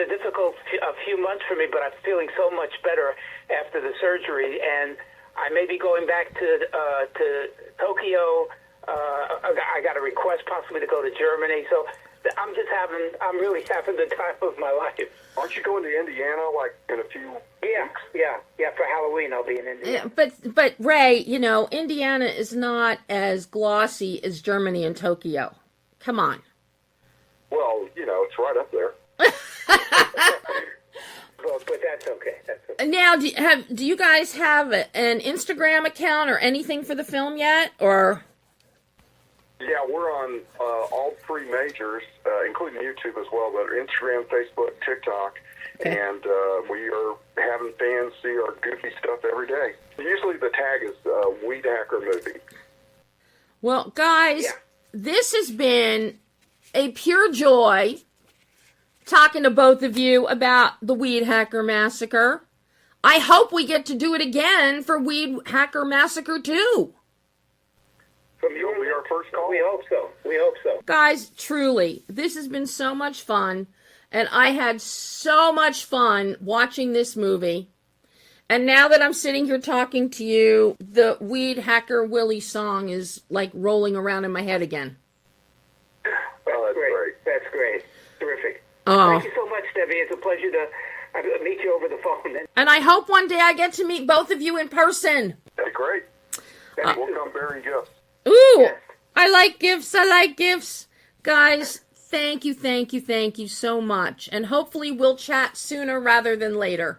a difficult few months for me, but I'm feeling so much better after the surgery, and I may be going back to Tokyo. I got a request possibly to go to Germany, so I'm really having the time of my life. Aren't you going to Indiana like in a few weeks? Yeah. For Halloween, I'll be in Indiana. Yeah, but Ray, Indiana is not as glossy as Germany and Tokyo. Come on. Well, it's right up there. But that's okay. Now, do you guys have an Instagram account or anything for the film yet, or? Yeah, we're on all three majors, including YouTube as well, but Instagram, Facebook, TikTok, and we are having fans see our goofy stuff every day. Usually the tag is WEEDHACKER movie. Well, guys, This has been a pure joy talking to both of you about the WEEDHACKER Massacre. I hope we get to do it again for WEEDHACKER Massacre 2. You'll be our first call. We hope so. Guys, truly, this has been so much fun, and I had so much fun watching this movie. And now that I'm sitting here talking to you, the WEEDHACKER Willie song is like rolling around in my head again. Oh, that's great. That's great. Terrific. Oh. Thank you so much, Debbie. It's a pleasure to meet you over the phone. And I hope one day I get to meet both of you in person. That's great. And we'll come bearing gifts. Ooh, Yes. I like gifts. Guys, thank you so much. And hopefully we'll chat sooner rather than later.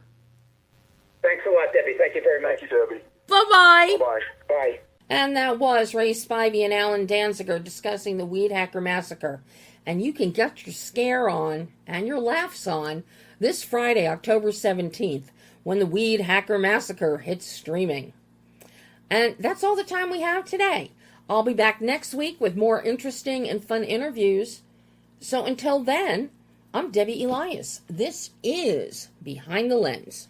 Thanks a lot, Debbie. Thank you very much. Thank you, Debbie. Bye-bye. Bye-bye. Bye. And that was Ray Spivey and Allen Danziger discussing the WEEDHACKER Massacre. And you can get your scare on and your laughs on this Friday, October 17th, when the WEEDHACKER Massacre hits streaming. And that's all the time we have today. I'll be back next week with more interesting and fun interviews. So until then, I'm Debbie Elias. This is Behind the Lens.